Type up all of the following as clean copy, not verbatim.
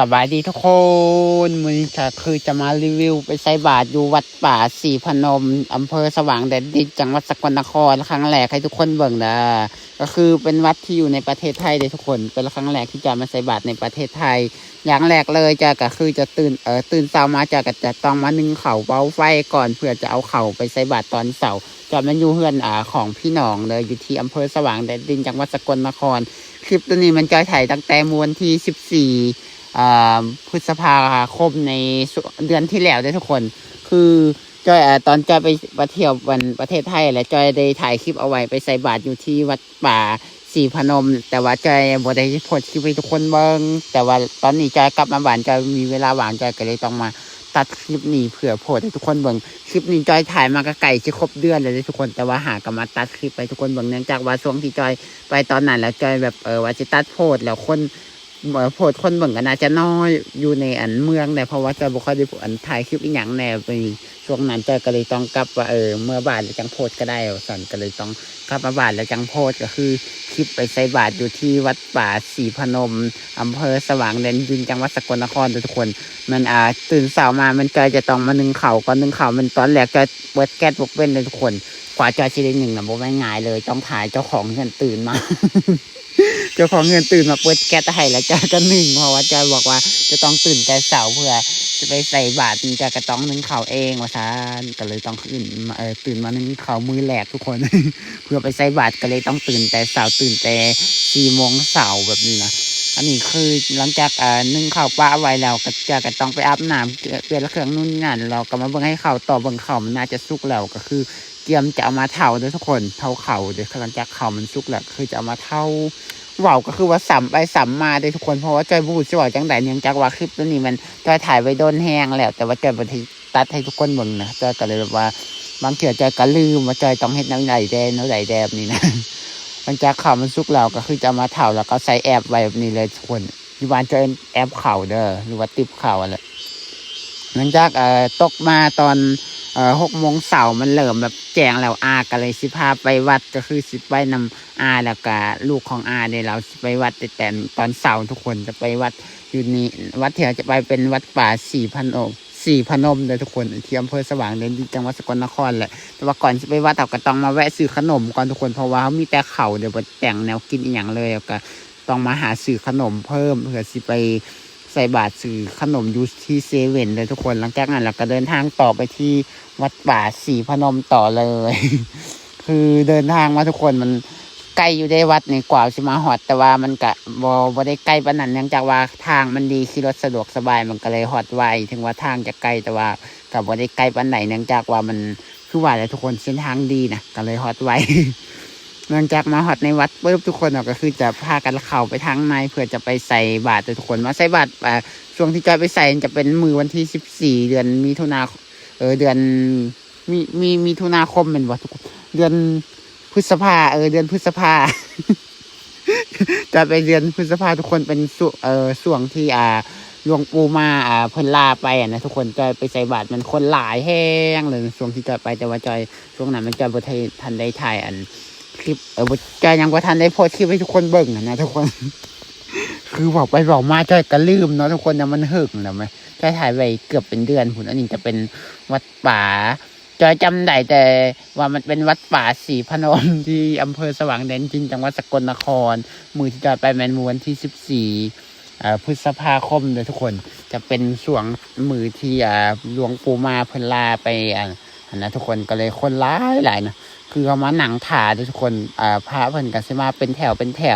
สบายดีทุกคนมื้อนี้ก็คือจะมารีวิวไปใส่บาตรอยู่วัดป่าศรีพนมอำเภอสว่างแดนดินจังหวัดสกลนครครั้งแรกให้ทุกคนเบิ่งนะก็คือเป็นวัดที่อยู่ในประเทศไทยเลยทุกคนเป็นครั้งแรกที่จะมาใส่บาตรในประเทศไทยอย่างแรกเลยจะก็คือจะตื่นเช้ามาจะต้องมานึ่งข้าวเบาไฟก่อนเพื่อจะเอาข้าวไปใส่บาตรตอนเช้าจะมาอยู่เฮือนของพี่น้องเลยอยู่ที่อำเภอสว่างแดนดินจังหวัดสกลนครคลิปตัวนี้มันจะถ่ายตั้งแต่วันที่14พฤษภาคมในเดือนที่แล้วได้ทุกคนคือจอยตอนจอยไปเที่ยววันประเทศไทยและจอยได้ถ่ายคลิปเอาไว้ไปใส่บาตรอยู่ที่วัดป่าศรีพนมแต่ว่าจอยบ่ได้โพสต์คลิปให้ทุกคนเบิ่งแต่ว่าตอนนี้จอยกลับมาบ้านจอยมีเวลาว่างจอยก็เลยต้องมาตัดคลิปนี้เผื่อโพสต์ให้ทุกคนเบิ่งคลิปนี้จอยถ่ายมาก็ไก่จะครบเดือนเลยทุกคนแต่ว่าหากมาตัดคลิปไปทุกคนเบิ่งเนื่องจากว่าช่วงที่จอยไปตอนนั้นแล้วจอยแบบว่าจะตัดโพสต์แล้วคนโพสต์คนเบิ่งก็น่าจะน้อยอยู่ในเมืองเนี่ยเพราะว่าจอยบ่ค่อยได้ถ่ายคลิปอีหยังแน่ไปช่วงนั้นจอยก็เลยต้องกลับว่าเมื่อบ้านแล้วจังโพสต์ก็ได้สั่นก็เลยต้องกลับมาบ้านแล้วจังโพสต์ก็คือคลิปไปใส่บาตรอยู่ที่วัดป่าศรีพนมอำเภอสว่างแดนดินจังหวัดสกลนครทุกคนมันตื่นเช้ามามันจอยจะต้องมานึ่งข้าวก่อนนึ่งข้าวมันตอนแรกจอยเปิดแก๊สบุกเว้นเลยทุกคนกว่าจอยสิได้นึ่งน่ะบ่แม่นง่ายเลยต้องถ่ายเจ้าของเงินตื่นมา เจ้าของเงินตื่นมาเปิดแก๊สให้แล้วจ้าก็หนึ่งเพราะว่าจ้าบอกว่าจะต้องตื่นแต่เช้าเพื่อจะไปใส่บาตรจ้าก็ต้องนึ่งข้าวเองว่าซะก็เลยต้องขึ้นมาตื่นมานึ่งข้าวมือแหลกทุกคน เพื่อไปใส่บาตรก็เลยต้องตื่นแต่เช้าตื่นแต่4 โมงเช้าแบบนี้นะอันนี้คือหลังจากนึ่งข้าวปลาไว้แล้วก็จ้าก็ต้องไปอาบน้ำเปลี่ยนเครื่องนู่นงานเราก็มาเบิ่งให้ข้าวต่อเบิ่งข้าวมันน่าจะสุกแล้วก็คือเตรียมจะเอามาเท่าด้วยทุกคนเท่าเข่าเดี๋ยวหลังจากเข่ามันสุกแล้วคือจะเอามาเท่าว่าวก็คือว่าสัมไปสัมมาได้ทุกคนเพราะว่าจอยบูดจะบอกจังไดเนื่องจากว่าคลิปตัวนี้มันจอยถ่ายไว้โดนแห้งแล้วแต่ว่าจอยบันทึกตัดให้ทุกคนเบิ่งนะจอยก็เลยแบบว่าบางเทีจอยก็ลืมว่าจอยต้องเฮ็ดน้ำไหลแดงน้ำไหลแดงนี่นะหลังจากเข่ามันสุกแล้วก็คือจะมาเท่าแล้วก็ใส่แอบไว้แบบนี้เลยทุกคนอยู่บ้านจอยแอบเข่าเด้อหรือว่าติบเข่าอะไรหลังจากตกมาตอน6 โมงเช้ามันเริ่มแบบแจ้งแล้วก็เลยสิพาไปวัดก็คือสิไปนำแล้วก็ลูกของเนี่ยเราสิไปวัดแต่ตอนเช้าทุกคนจะไปวัดอยู่นี่วัดที่เราจะไปเป็นวัดป่าศรีพนมเลยทุกคนที่อำเภอสว่างแดนดินจังหวัดสกลนครแหละแต่ว่าก่อนจะไปวัดเราก็ต้องมาแวะซื้อขนมก่อนทุกคนเพราะว่าเขามีแต่เขาเดี๋ยวบ่แต่งแนวกินอีหยังเลยก็ต้องมาหาซื้อขนมเพิ่มเพื่อสิไปใส่บาตรซื้อขนมอยู่ที่เซเว่นเลยทุกคนหลังจากนั้นเราก็เดินทางต่อไปที่วัดป่าศรีพนมต่อเลย คือเดินทางมาทุกคนมันใกล้อยู่ได้วัดในกว่าสิมาฮอดแต่ว่ามันก็บ่ได้ใกล้ปานนั้นเนื่องจากว่าทางมันดีขี่รถสะดวกสบายมันก็เลยฮอดไวถึงว่าทางจะไกลแต่ว่าก็บ่ได้ไกลปานไหนเนื่องจากว่ามันคือว่าแล้วทุกคนเส้นทางดีนะก็เลยฮอดไว หลังจากมาฮอดในวัดปุ๊บทุกคนก็คือจะพากันเข้าไปทางในเพื่อจะไปใส่บาตรทุกคนมาใส่บาตรช่วงที่จอยไปใส่จะเป็นมือวันที่14เดือนมิถุนาเดือนมีถุนาคมเป็นว่าทุกคนเดือนพฤษภาเดือนพฤษภา จะไปเดือนพฤษภาทุกคนเป็นส่วงที่หลวงปู่มาเพิ่นลาไปนะทุกคนจอยไปใส่บาตรมันคนหลายแห้งเลยช่วงที่จอยไปแต่ว่าจอยช่วงนั้นมันจอยบ่ทันได้ถ่ายคลิปจอยยังบ่ทันได้โพสต์คลิปให้ทุกคนเบิ่งนะทุกคน คือบอกไปบอกมาจอยก็ลืมเนาะทุกคนนะมันหึงนะไหมจอยถ่ายไว้เกือบเป็นเดือนผุนอันนี้จะเป็นวัดป่าจอยจำได้แต่ว่ามันเป็นวัดป่าศรีพนมที่อำเภอสว่างแดนดินจังหวัดสกลนครมือที่จอยไปแมนมูวันที่14พฤษภาคมเลยทุกคนจะเป็นช่วงมือที่หลวงปู่มาเพิ่นลาไปนะทุกคนก็เลยคนหลายนะคือเขามาหนังถ่าทุกคนพระเพิ่นก็สิมาเป็นแถว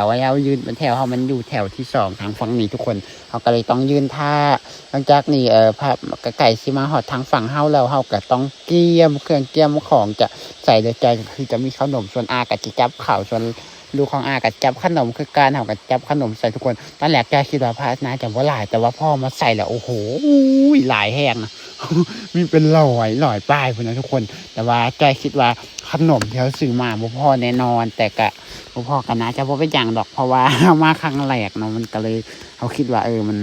ให้เรายืนเป็นแถวเฮามันอยู่แถวที่2ทางฝั่งนี้ทุกคนเขาก็เลยต้องยืนท่าหลังจากนี้พระไก่สิมาฮอดทางฝั่งเฮาแล้วเฮาก็ต้องเกี่ยมเครื่องเกี่ยมของจะใส่เดือดใจคือจะมีขนมส่วนก็สิจับข้าวส่วนลูกของก็จับขนมคือการเฮาก็จับขนมใส่ทุกคนตอนแรกจะคิดว่าพระน่าจะบ่หลายแต่ว่าพ่อมาใส่แล้วโอ้โหหลายแฮงนะ มีเป็นร้อยป้ายพุ่นนะทุกคนแต่ว่าใจคิดว่าขนมที่เขาซื้อมาบ่พอแน่นอนแต่ก็บ่พอกันนะจะบ่เป็นอย่างดอกเพราะว่า มาครั้งแรกเนาะมันก็เลยเขาคิดว่ามัน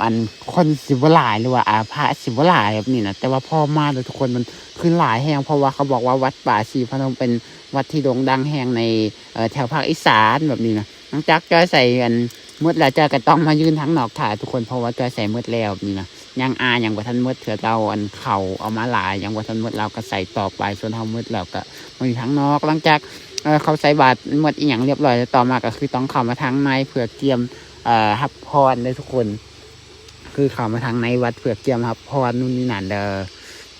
อันคนสิบ่หลายหรือว่าพระสิบ่หลายแบบนี้นะแต่ว่าพอมาแล้วทุกคนมันขึ้นหลายแห่งเพราะว่าเขาบอกว่าวัดป่าศรีพนมเป็นวัดที่โด่งดังแห่งในแถวภาคอีสานแบบนี้นะหลังจากจอยใส่ มืดแล้วจอยก็ต้องมายืนทั้งนอกถ่ายทุกคนเพราะว่าจอยใส่มืดแล้วนี่นะยังยังบ่ทันมืดเถื่อเราอันเข่าเอามาหลายยังบ่ทันมืดเราก็ใส่ต่อไปส่วนเฮามืดแล้วก็มาอยู่ทั้งนอกหลังจากเขาใส่บาตรหมดอีหยังเรียบร้อยแล้วต่อมาก็คือต้องเข้ามาทางในเพื่อเตรียมรับพรเลยทุกคนคือเข้ามาทางในวัดเพื่อเตรียมรับพรนู่นนี่นั่นเด้อ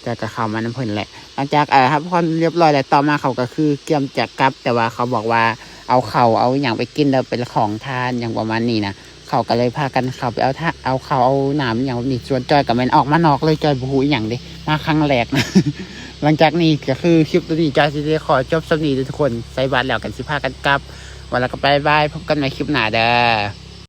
จะก็เข้ามาน้ำเพิ่นแหละหลังจากรับพรเรียบร้อยแล้วต่อมาเขาก็คือเตรียมจะกลับแต่ว่าเขาบอกว่าเอาเข่าเอาอย่างไปกินแล้วเป็นของทานอย่างประมาณนี้นะเขาก็เลยพากันเขาไปเอาเข่าเอาหนามอย่างนี้ส่วนจอยกับแมนออกมานอกเลยจอยบูอย่างเด้มาครั้งแรกนะ หลังจากนี้ก็คือคลิปตัวนี้จอยสิได้ขอจบสำนีทุกคนใส่บาตรแล้วกันสิพากันกลับวันแล้วก็บายบายพบกันใหม่คลิปหน้าเด้อ